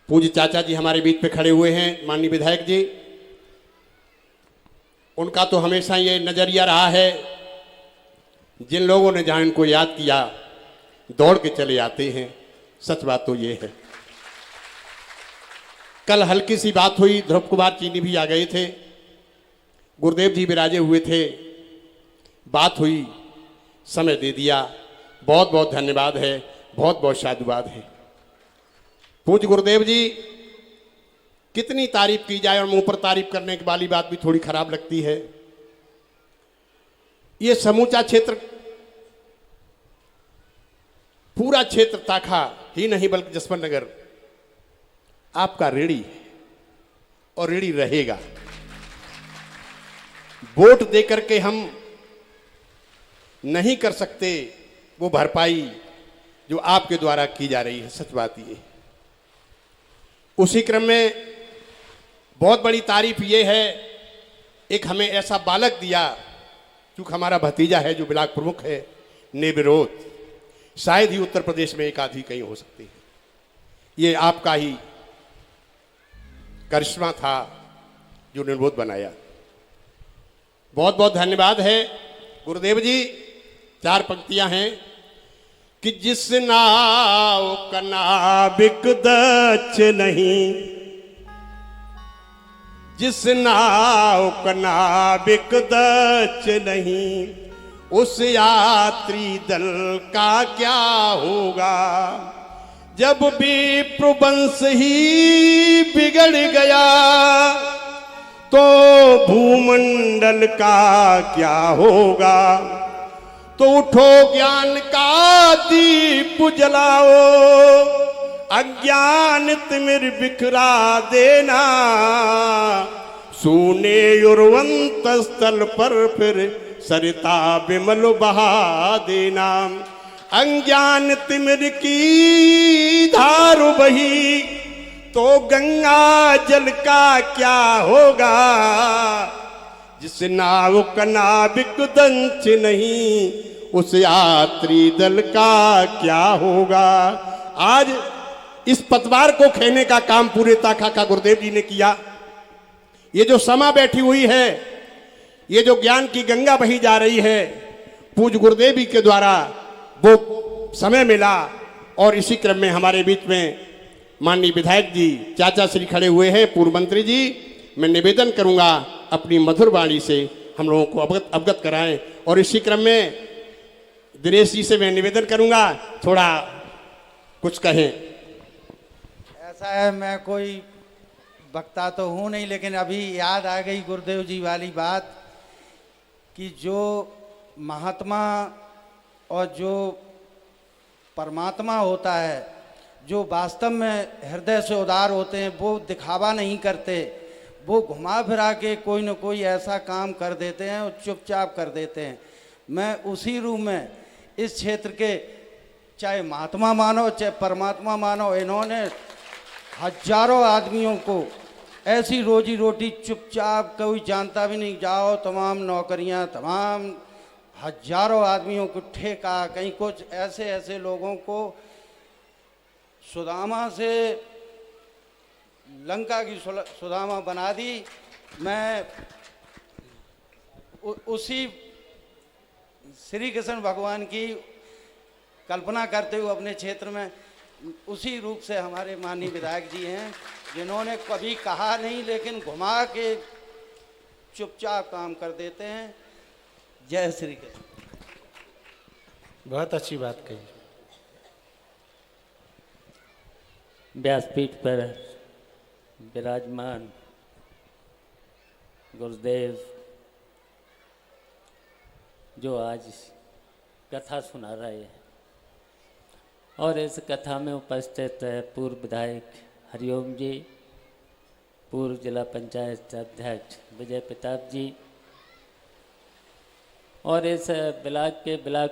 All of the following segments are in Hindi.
पूज्य चाचा जी हमारे बीच पे खड़े हुए हैं, माननीय विधायक जी। उनका तो हमेशा ये नजरिया रहा है, जिन लोगों ने जहां इनको याद किया दौड़ के चले आते हैं। सच बात तो ये है। कल हल्की सी बात हुई, ध्रुव कुमार चीनी भी आ गए थे, गुरुदेव जी विराजे हुए थे, बात हुई, समय दे दिया। बहुत बहुत धन्यवाद है, बहुत बहुत साधुवाद है। पूज्य गुरुदेव जी, कितनी तारीफ की जाए और मुंह पर तारीफ करने की वाली बात भी थोड़ी खराब लगती है। ये समूचा क्षेत्र, पूरा क्षेत्र ताखा ही नहीं बल्कि जसवंत नगर आपका ऋणी है और ऋणी रहेगा। वोट देकर के हम नहीं कर सकते वो भरपाई जो आपके द्वारा की जा रही है। सच बात ये। उसी क्रम में बहुत बड़ी तारीफ ये है, एक हमें ऐसा बालक दिया, चूंकि हमारा भतीजा है जो ब्लॉक प्रमुख है, निर्विरोध, शायद ही उत्तर प्रदेश में एक आधी कहीं हो सकती है। ये आपका ही करिश्मा था जो निर्विरोध बनाया। बहुत बहुत धन्यवाद है गुरुदेव जी। 4 पंक्तियां हैं कि जिस नाव का नाविक दक्ष नहीं, जिस नाव का नाविक दक्ष नहीं, उस यात्री दल का क्या होगा। जब विप्रवंश ही बिगड़ गया तो भूमंडल का क्या होगा। तो उठो ज्ञान का दीप जलाओ, अज्ञान तिमिर बिखरा देना, सूने उर्वंत स्थल पर फिर सरिता विमल बहा देना। अज्ञान तिमिर की धार बही तो गंगा जल का क्या होगा। जिस नाव का नाविक दंश नहीं, उस यात्री दल का क्या होगा। आज इस पतवार को खेने का काम पूरे ताखा का गुरुदेव जी ने किया। ये जो समा बैठी हुई है, ये जो ज्ञान की गंगा बही जा रही है, पूज्य गुरुदेव जी के द्वारा वो समय मिला। और इसी क्रम में हमारे बीच में माननीय विधायक जी चाचा श्री खड़े हुए हैं, पूर्व मंत्री जी। मैं निवेदन करूंगा अपनी मधुर वाणी से हम लोगों को अवगत कराएं। और इसी क्रम में दिनेश जी से मैं निवेदन करूंगा थोड़ा कुछ कहें। ऐसा है, मैं कोई वक्ता तो हूँ नहीं, लेकिन अभी याद आ गई गुरुदेव जी वाली बात कि जो महात्मा और जो परमात्मा होता है, जो वास्तव में हृदय से उदार होते हैं, वो दिखावा नहीं करते। वो घुमा फिरा के कोई न कोई ऐसा काम कर देते हैं और चुपचाप कर देते हैं। मैं उसी रूप में इस क्षेत्र के, चाहे महात्मा मानो चाहे परमात्मा मानो, इन्होंने हजारों आदमियों को ऐसी रोजी रोटी चुपचाप, कोई जानता भी नहीं, जाओ तमाम नौकरियां, तमाम हजारों आदमियों को ठेका, कहीं कुछ ऐसे ऐसे लोगों को सुदामा से लंका की सुदामा बना दी। मैं उसी श्री कृष्ण भगवान की कल्पना करते हुए अपने क्षेत्र में उसी रूप से हमारे माननीय विधायक जी हैं, जिन्होंने कभी कहा नहीं लेकिन घुमा के चुपचाप काम कर देते हैं। जय श्री कृष्ण। बहुत अच्छी बात कही। व्यासपीठ पर विराजमान गुरुदेव जो आज कथा सुना रहे हैं, और इस कथा में उपस्थित है पूर्व विधायक हरिओम जी, पूर्व जिला पंचायत अध्यक्ष विजय प्रताप जी, और इस ब्लॉक के ब्लॉक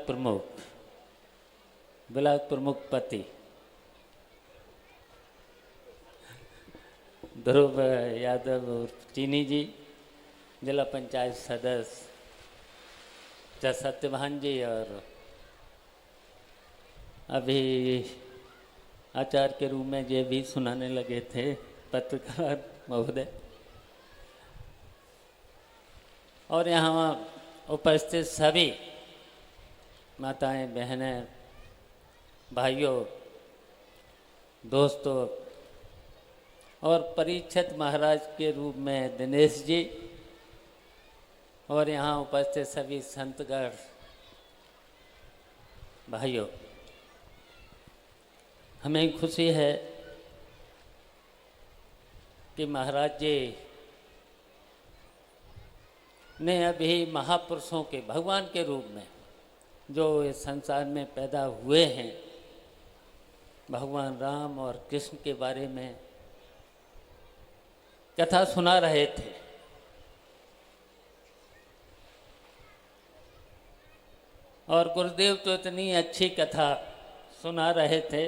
प्रमुख पति ध्रुव यादव और चीनी जी, जिला पंचायत सदस्य सत्यवान जी, और अभी आचार्य के रूप में ये भी सुनाने लगे थे पत्रकार महोदय। और यहाँ उपस्थित सभी माताएं, बहनें, भाइयों, दोस्तों और परीक्षित महाराज के रूप में दिनेश जी और यहाँ उपस्थित सभी संतगण भाइयों, हमें खुशी है कि महाराज जी ने अभी महापुरुषों के भगवान के रूप में जो इस संसार में पैदा हुए हैं, भगवान राम और कृष्ण के बारे में कथा सुना रहे थे। और गुरुदेव तो इतनी अच्छी कथा सुना रहे थे,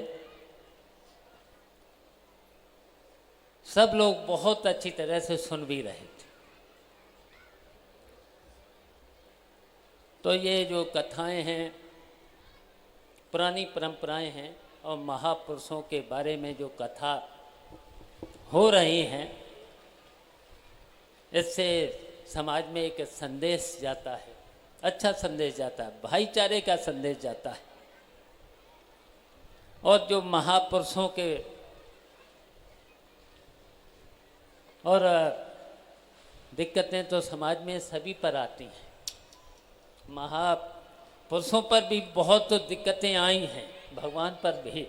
सब लोग बहुत अच्छी तरह से सुन भी रहे थे। तो ये जो कथाएं हैं, पुरानी परंपराएं हैं और महापुरुषों के बारे में जो कथा हो रही हैं, इससे समाज में एक संदेश जाता है, अच्छा संदेश जाता है, भाईचारे का संदेश जाता है। और जो महापुरुषों के और दिक्कतें तो समाज में सभी पर आती हैं, महापुरुषों पर भी बहुत दिक्कतें आई हैं, भगवान पर भी।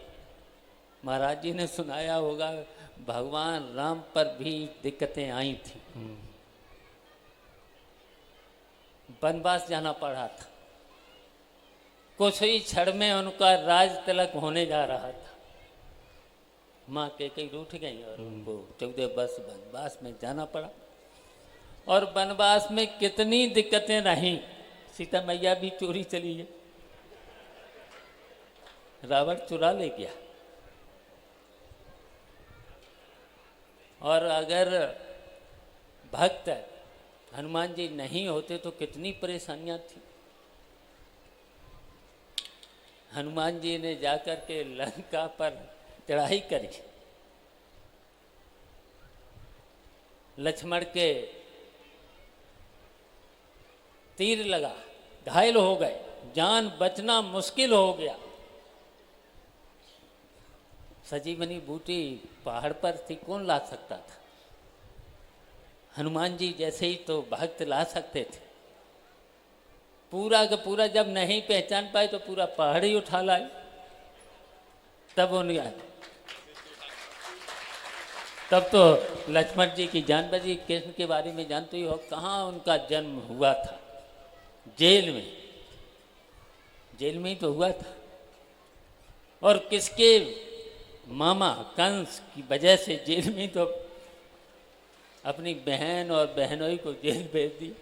महाराज जी ने सुनाया होगा, भगवान राम पर भी दिक्कतें आई थी, वनवास जाना पड़ा था, कुछ ही क्षण में उनका राज तिलक होने जा रहा था। माँ के कई रूठ गई और उनको 14 वर्ष वनवास में जाना पड़ा। और वनवास में कितनी दिक्कतें रहीं, सीता मैया भी चोरी चली गई, रावण चुरा ले गया। और अगर भक्त हनुमान जी नहीं होते तो कितनी परेशानियां थी। हनुमान जी ने जाकर के लंका पर चढ़ाई करी, लक्ष्मण के तीर लगा, घायल हो गए, जान बचना मुश्किल हो गया। संजीवनी बूटी पहाड़ पर थी, कौन ला सकता था? हनुमान जी जैसे ही तो भक्त ला सकते थे। पूरा का पूरा जब नहीं पहचान पाए तो पूरा पहाड़ ही उठा लाए। तब तब तो लक्ष्मण जी की जान बची। कृष्ण के बारे में जानते ही हो, कहाँ उनका जन्म हुआ था? जेल में, जेल में ही तो हुआ था। और किसके मामा कंस की वजह से जेल में तो अपनी बहन और बहनोई को जेल भेज दी।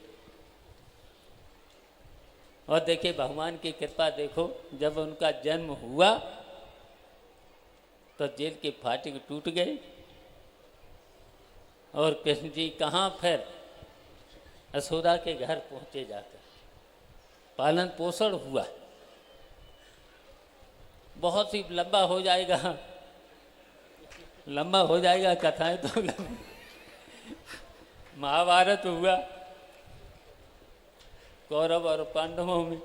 और देखिए भगवान की कृपा देखो, जब उनका जन्म हुआ तो जेल के फाटक टूट गए और कृष्ण जी कहाँ फिर यशोदा के घर पहुँचे जाकर पालन पोषण हुआ। बहुत ही लंबा हो जाएगा, लंबा हो जाएगा कथाएं तो। महाभारत हुआ कौरव और पांडवों में,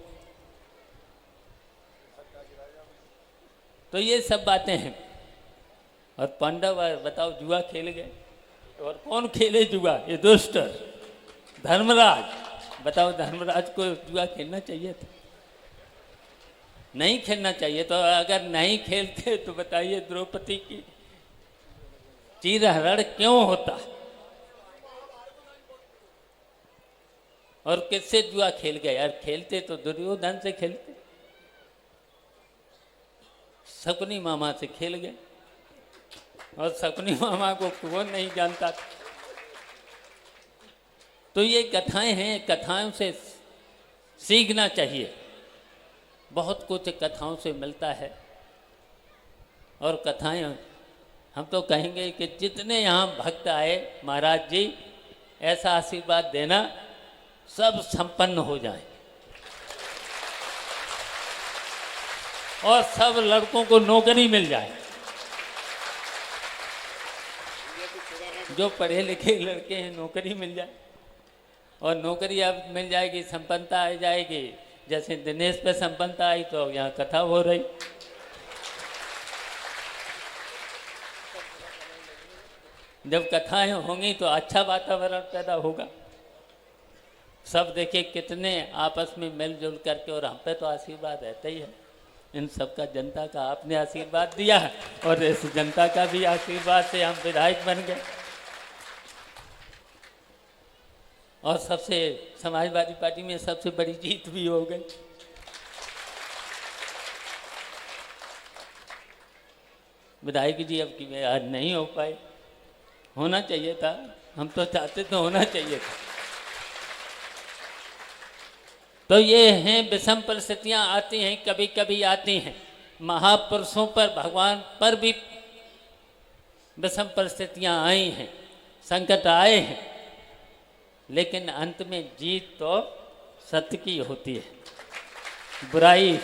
तो ये सब बातें हैं। और पांडव बताओ जुआ खेल गए, और कौन खेले जुआ? ये दुष्ट धर्मराज। बताओ धर्मराज को जुआ खेलना चाहिए था? नहीं खेलना चाहिए। तो अगर नहीं खेलते तो बताइए द्रौपदी की चीरहरण क्यों होता? और किससे जुआ खेल गए? यार खेलते तो दुर्योधन से खेलते, शकुनी मामा से खेल गए। और शकुनी मामा को कौन नहीं जानता था। तो ये कथाएं हैं, कथाओं से सीखना चाहिए। बहुत कुछ कथाओं से मिलता है। और कथाएं हम तो कहेंगे कि जितने यहाँ भक्त आए, महाराज जी ऐसा आशीर्वाद देना सब संपन्न हो जाए और सब लड़कों को नौकरी मिल जाए। जो पढ़े लिखे लड़के हैं नौकरी मिल जाए, और नौकरी अब मिल जाएगी, संपन्नता आ जाएगी। जैसे दिनेश पे संपन्नता आई तो यहाँ कथा हो रही। जब कथाएं होंगी तो अच्छा वातावरण पैदा होगा। सब देखिए कितने आपस में मिलजुल करके, और हम पे तो आशीर्वाद रहता ही है इन सबका, जनता का आपने आशीर्वाद दिया है, और इस जनता का भी आशीर्वाद से हम विधायक बन गए। और सबसे समाजवादी पार्टी में सबसे बड़ी जीत भी हो गई। विधायक जी अब की आज नहीं हो पाए, होना चाहिए था, हम तो चाहते तो होना चाहिए था। तो ये हैं विषम परिस्थितियां आती हैं, कभी कभी आती हैं। महापुरुषों पर, भगवान पर भी विषम परिस्थितियां आई हैं, संकट आए हैं, लेकिन अंत में जीत तो सत्य की होती है, बुराई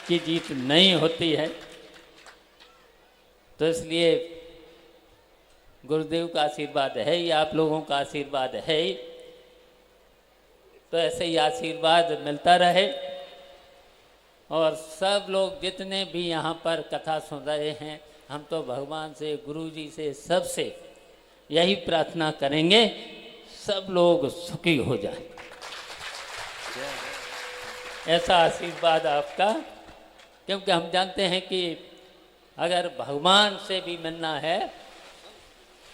की जीत नहीं होती है। तो इसलिए गुरुदेव का आशीर्वाद है ही, आप लोगों का आशीर्वाद है ही, तो ऐसे ही आशीर्वाद मिलता रहे। और सब लोग जितने भी यहाँ पर कथा सुन रहे हैं, हम तो भगवान से, गुरु जी से, सबसे यही प्रार्थना करेंगे सब लोग सुखी हो जाए। ऐसा आशीर्वाद आपका, क्योंकि हम जानते हैं कि अगर भगवान से भी मिलना है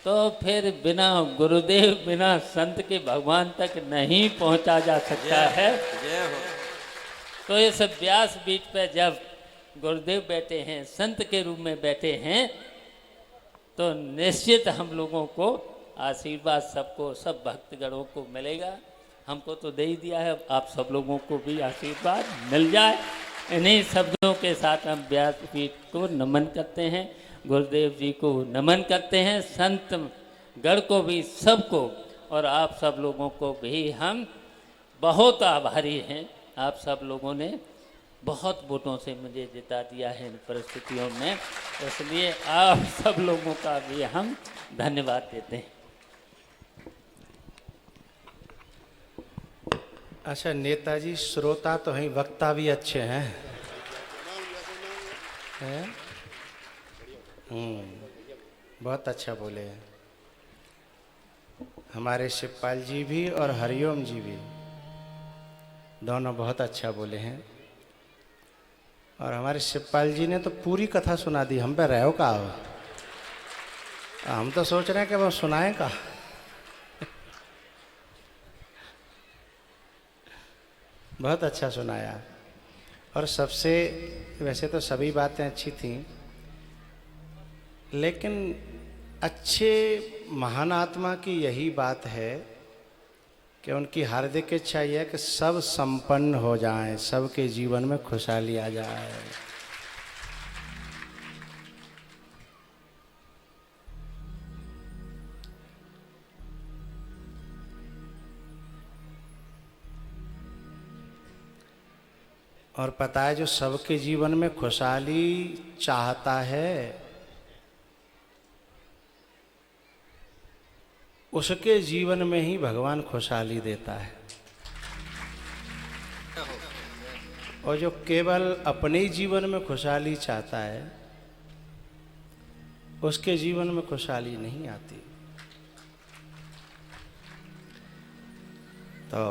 तो फिर बिना गुरुदेव, बिना संत के भगवान तक नहीं पहुंचा जा सकता है। तो इस व्यास बीच पे जब गुरुदेव बैठे हैं, संत के रूप में बैठे हैं, तो निश्चित हम लोगों को आशीर्वाद सबको, सब भक्तगणों को मिलेगा। हमको तो दे ही दिया है, आप सब लोगों को भी आशीर्वाद मिल जाए। इन्हीं शब्दों के साथ हम व्यासपीठ को नमन करते हैं, गुरुदेव जी को नमन करते हैं, संत गण को भी, सबको, और आप सब लोगों को भी हम बहुत आभारी हैं। आप सब लोगों ने बहुत वोटों से मुझे जिता दिया है इन परिस्थितियों में, इसलिए आप सब लोगों का भी हम धन्यवाद देते हैं। अच्छा नेताजी, श्रोता तो हैं, वक्ता भी अच्छे हैं, हैं? बहुत अच्छा बोले हैं। हमारे शिवपाल जी भी और हरिओम जी भी, दोनों बहुत अच्छा बोले हैं। और हमारे शिवपाल जी ने तो पूरी कथा सुना दी, हम पे रहो का हो। हम तो सोच रहे हैं कि वो सुनाएं का। बहुत अच्छा सुनाया। और सबसे, वैसे तो सभी बातें अच्छी थीं, लेकिन अच्छे महान आत्मा की यही बात है कि उनकी हार्दिक इच्छा यह है कि सब संपन्न हो जाएं, सबके जीवन में खुशहाली आ जाए। और पता है, जो सबके जीवन में खुशहाली चाहता है, उसके जीवन में ही भगवान खुशहाली देता है। और जो केवल अपने ही जीवन में खुशहाली चाहता है, उसके जीवन में खुशहाली नहीं आती। तो